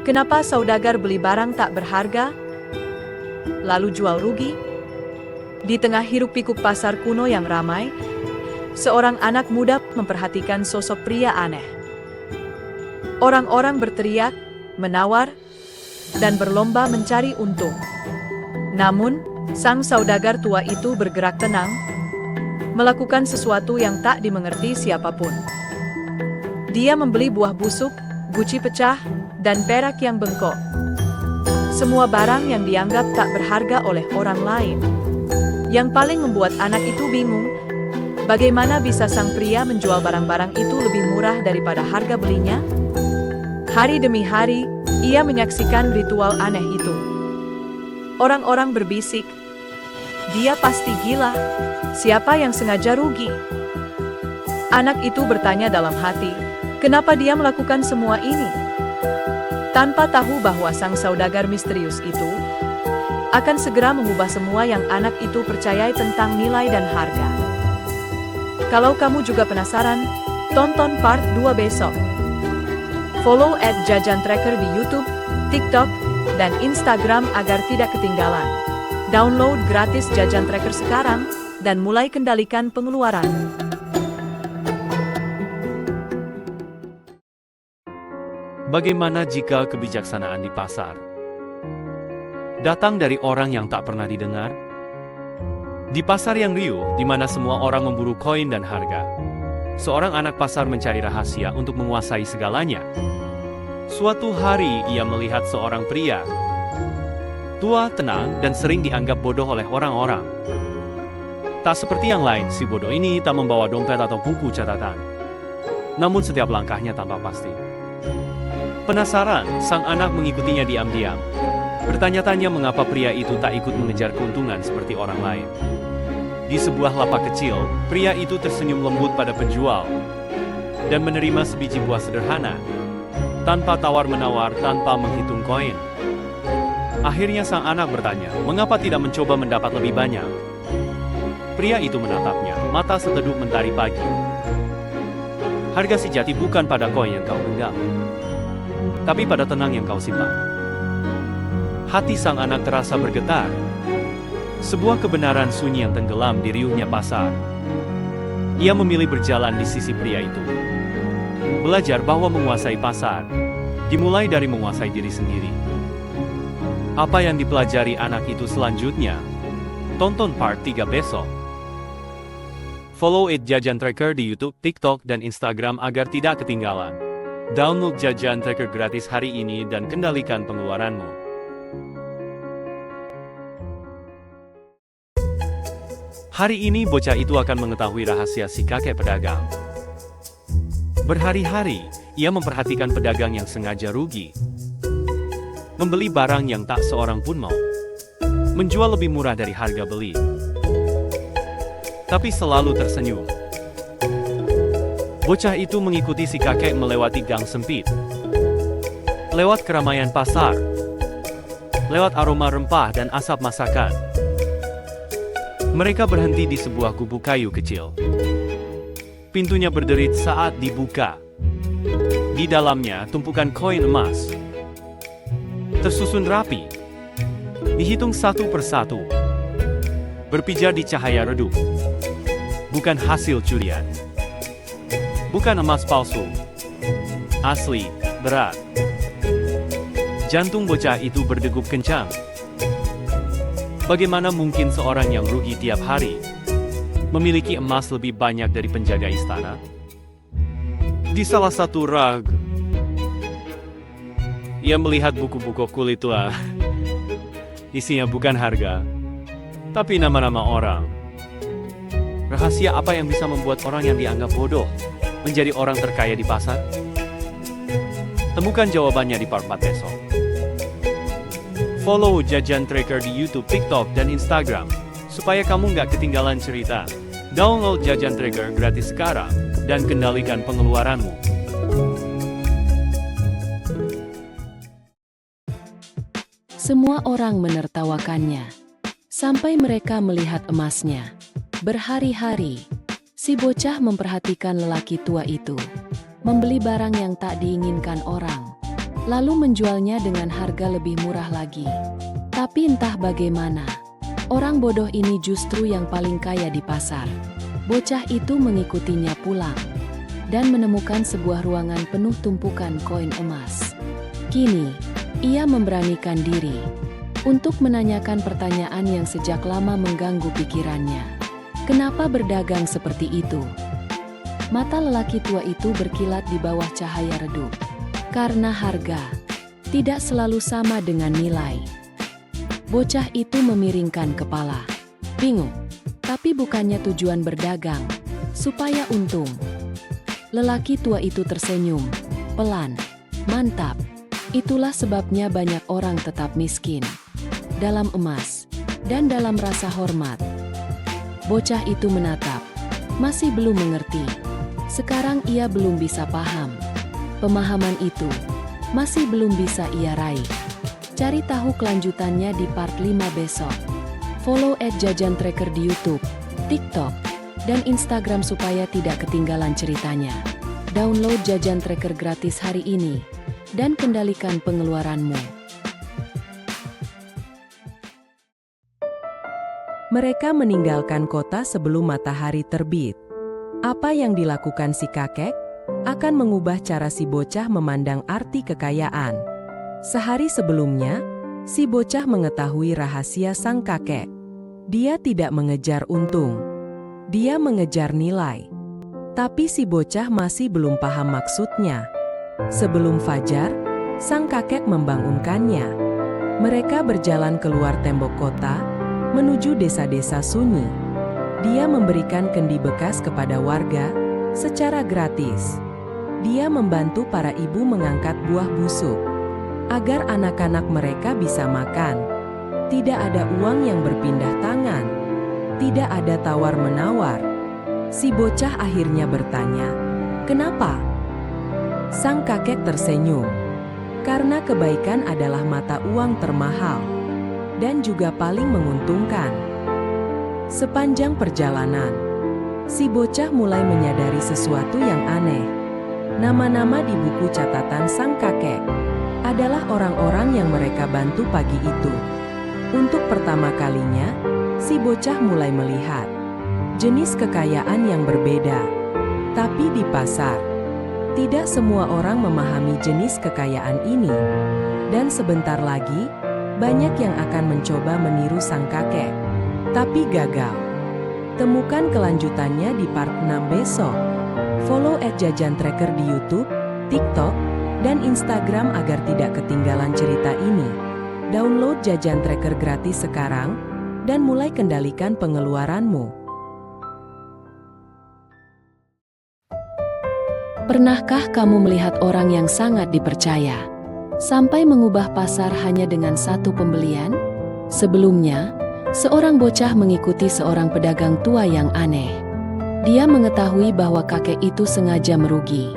Kenapa saudagar beli barang tak berharga, lalu jual rugi? Di tengah hiruk-pikuk pasar kuno yang ramai, seorang anak muda memperhatikan sosok pria aneh. Orang-orang berteriak, menawar, dan berlomba mencari untung. Namun, sang saudagar tua itu bergerak tenang, melakukan sesuatu yang tak dimengerti siapapun. Dia membeli buah busuk, guci pecah, dan perak yang bengkok. Semua barang yang dianggap tak berharga oleh orang lain. Yang paling membuat anak itu bingung, bagaimana bisa sang pria menjual barang-barang itu lebih murah daripada harga belinya? Hari demi hari, ia menyaksikan ritual aneh itu. Orang-orang berbisik, dia pasti gila. Siapa yang sengaja rugi? Anak itu bertanya dalam hati, kenapa dia melakukan semua ini? Tanpa tahu bahwa sang saudagar misterius itu akan segera mengubah semua yang anak itu percayai tentang nilai dan harga. Kalau kamu juga penasaran, tonton part 2 besok. Follow @jajantracker di YouTube, TikTok, dan Instagram agar tidak ketinggalan. Download gratis Jajan Tracker sekarang, dan mulai kendalikan pengeluaran. Bagaimana jika kebijaksanaan di pasar datang dari orang yang tak pernah didengar? Di pasar yang riuh, di mana semua orang memburu koin dan harga, seorang anak pasar mencari rahasia untuk menguasai segalanya. Suatu hari ia melihat seorang pria tua, tenang, dan sering dianggap bodoh oleh orang-orang. Tak seperti yang lain, si bodoh ini tak membawa dompet atau buku catatan. Namun setiap langkahnya tanpa pasti. Penasaran, sang anak mengikutinya diam-diam. Bertanya-tanya mengapa pria itu tak ikut mengejar keuntungan seperti orang lain. Di sebuah lapak kecil, pria itu tersenyum lembut pada penjual dan menerima sebiji buah sederhana, tanpa tawar-menawar, tanpa menghitung koin. Akhirnya sang anak bertanya, mengapa tidak mencoba mendapat lebih banyak? Pria itu menatapnya, mata seteduh mentari pagi. Harga sejati bukan pada koin yang kau genggam, tapi pada tenang yang kau simpan. Hati sang anak terasa bergetar. Sebuah kebenaran sunyi yang tenggelam di riuhnya pasar. Ia memilih berjalan di sisi pria itu. Belajar bahwa menguasai pasar dimulai dari menguasai diri sendiri. Apa yang dipelajari anak itu selanjutnya? Tonton part 3 besok. Follow Jajan Tracker di YouTube, TikTok, dan Instagram agar tidak ketinggalan. Download Jajan Tracker gratis hari ini dan kendalikan pengeluaranmu. Hari ini bocah itu akan mengetahui rahasia si kakek pedagang. Berhari-hari, ia memperhatikan pedagang yang sengaja rugi. Membeli barang yang tak seorang pun mau. Menjual lebih murah dari harga beli. Tapi selalu tersenyum. Bocah itu mengikuti si kakek melewati gang sempit. Lewat keramaian pasar. Lewat aroma rempah dan asap masakan. Mereka berhenti di sebuah gubuk kayu kecil. Pintunya berderit saat dibuka. Di dalamnya tumpukan koin emas. Tersusun rapi. Dihitung satu persatu. Berpijar di cahaya redup. Bukan hasil curian. Bukan emas palsu. Asli, berat. Jantung bocah itu berdegup kencang. Bagaimana mungkin seorang yang rugi tiap hari memiliki emas lebih banyak dari penjaga istana? Di salah satu rag, ia melihat buku-buku kulit tua. Isinya bukan harga, tapi nama-nama orang. Rahasia apa yang bisa membuat orang yang dianggap bodoh menjadi orang terkaya di pasar? Temukan jawabannya di part 4 besok. Follow Jajan Tracker di YouTube, TikTok, dan Instagram, supaya kamu nggak ketinggalan cerita. Download Jajan Tracker gratis sekarang, dan kendalikan pengeluaranmu. Semua orang menertawakannya, sampai mereka melihat emasnya. Berhari-hari, si bocah memperhatikan lelaki tua itu, membeli barang yang tak diinginkan orang. lalu menjualnya dengan harga lebih murah lagi. Tapi entah bagaimana, orang bodoh ini justru yang paling kaya di pasar. Bocah itu mengikutinya pulang dan menemukan sebuah ruangan penuh tumpukan koin emas. Kini, ia memberanikan diri untuk menanyakan pertanyaan yang sejak lama mengganggu pikirannya. Kenapa berdagang seperti itu? Mata lelaki tua itu berkilat di bawah cahaya redup. Karena harga tidak selalu sama dengan nilai. Bocah itu memiringkan kepala. Bingung, tapi bukannya tujuan berdagang supaya untung. Lelaki tua itu tersenyum, pelan. Mantap, itulah sebabnya banyak orang tetap miskin. Dalam emas, dan dalam rasa hormat. Bocah itu menatap, masih belum mengerti. Sekarang ia belum bisa paham. Pemahaman itu masih belum bisa ia raih. Cari tahu kelanjutannya di part 5 besok. Follow @jajantracker di YouTube, TikTok, dan Instagram supaya tidak ketinggalan ceritanya. Download Jajan Tracker gratis hari ini dan kendalikan pengeluaranmu. Mereka meninggalkan kota sebelum matahari terbit. Apa yang dilakukan si kakek akan mengubah cara si bocah memandang arti kekayaan. Sehari sebelumnya, si bocah mengetahui rahasia sang kakek. Dia tidak mengejar untung. Dia mengejar nilai. Tapi si bocah masih belum paham maksudnya. Sebelum fajar, sang kakek membangunkannya. Mereka berjalan keluar tembok kota, menuju desa-desa sunyi. Dia memberikan kendi bekas kepada warga secara gratis. Dia membantu para ibu mengangkat buah busuk agar anak-anak mereka bisa makan. Tidak ada uang yang berpindah tangan. Tidak ada tawar-menawar. Si bocah akhirnya bertanya, "Kenapa?" Sang kakek tersenyum. Karena kebaikan adalah mata uang termahal dan juga paling menguntungkan. Sepanjang perjalanan, si bocah mulai menyadari sesuatu yang aneh. Nama-nama di buku catatan sang kakek adalah orang-orang yang mereka bantu pagi itu. Untuk pertama kalinya, si bocah mulai melihat jenis kekayaan yang berbeda. Tapi di pasar, tidak semua orang memahami jenis kekayaan ini. Dan sebentar lagi, banyak yang akan mencoba meniru sang kakek, tapi gagal. Temukan kelanjutannya di part 6 besok. Follow @jajantracker di YouTube, TikTok, dan Instagram agar tidak ketinggalan cerita ini. Download Jajan Tracker gratis sekarang, dan mulai kendalikan pengeluaranmu. Pernahkah kamu melihat orang yang sangat dipercaya sampai mengubah pasar hanya dengan satu pembelian? Sebelumnya, seorang bocah mengikuti seorang pedagang tua yang aneh. Dia mengetahui bahwa kakek itu sengaja merugi,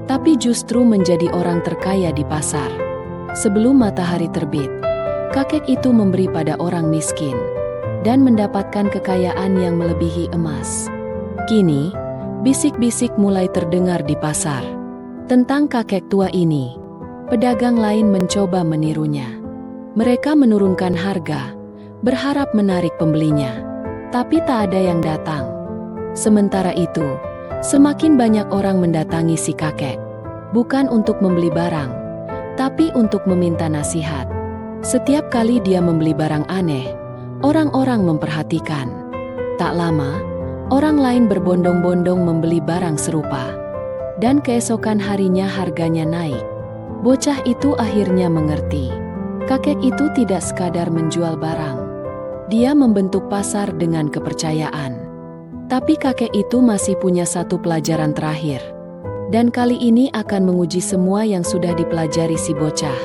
tapi justru menjadi orang terkaya di pasar. Sebelum matahari terbit, kakek itu memberi pada orang miskin dan mendapatkan kekayaan yang melebihi emas. Kini, bisik-bisik mulai terdengar di pasar tentang kakek tua ini. Pedagang lain mencoba menirunya. Mereka menurunkan harga, berharap menarik pembelinya, tapi tak ada yang datang. Sementara itu, semakin banyak orang mendatangi si kakek, bukan untuk membeli barang, tapi untuk meminta nasihat. Setiap kali dia membeli barang aneh, orang-orang memperhatikan. Tak lama, orang lain berbondong-bondong membeli barang serupa, dan keesokan harinya harganya naik. Bocah itu akhirnya mengerti. Kakek itu tidak sekadar menjual barang. Dia membentuk pasar dengan kepercayaan. Tapi kakek itu masih punya satu pelajaran terakhir. Dan kali ini akan menguji semua yang sudah dipelajari si bocah.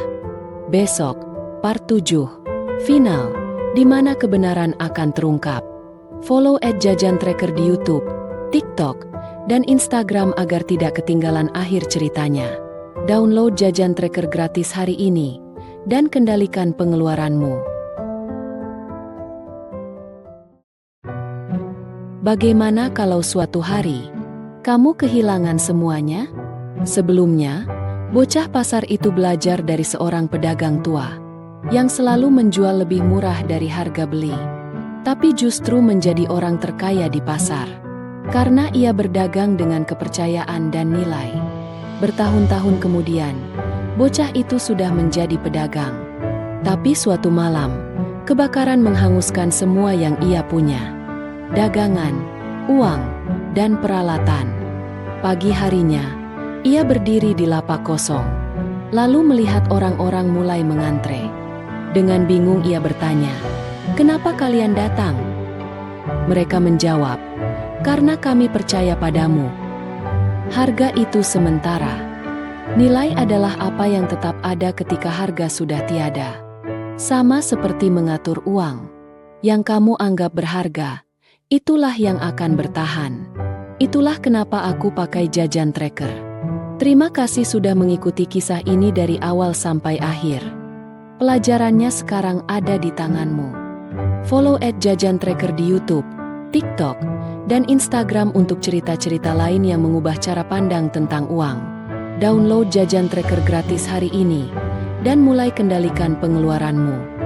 Besok, part 7, final, di mana kebenaran akan terungkap. Follow @jajantracker di YouTube, TikTok, dan Instagram agar tidak ketinggalan akhir ceritanya. Download Jajan Tracker gratis hari ini, dan kendalikan pengeluaranmu. Bagaimana kalau suatu hari kamu kehilangan semuanya? Sebelumnya, Bocah pasar itu belajar dari seorang pedagang tua yang selalu menjual lebih murah dari harga beli, tapi justru menjadi orang terkaya di pasar karena ia berdagang dengan kepercayaan dan nilai. Bertahun-tahun kemudian, bocah itu sudah menjadi pedagang. Tapi suatu malam, kebakaran menghanguskan semua yang ia punya: dagangan, uang, dan peralatan. Pagi harinya, ia berdiri di lapak kosong, lalu melihat orang-orang mulai mengantre. Dengan bingung ia bertanya, "Kenapa kalian datang?" Mereka menjawab, "Karena kami percaya padamu. Harga itu sementara. Nilai adalah apa yang tetap ada ketika harga sudah tiada. Sama seperti mengatur uang. Yang kamu anggap berharga, itulah yang akan bertahan. Itulah kenapa aku pakai jajan tracker." Terima kasih sudah mengikuti kisah ini dari awal sampai akhir. Pelajarannya sekarang ada di tanganmu. Follow @jajantracker di YouTube, TikTok, dan Instagram untuk cerita-cerita lain yang mengubah cara pandang tentang uang. Download Jajan Tracker gratis hari ini dan mulai kendalikan pengeluaranmu.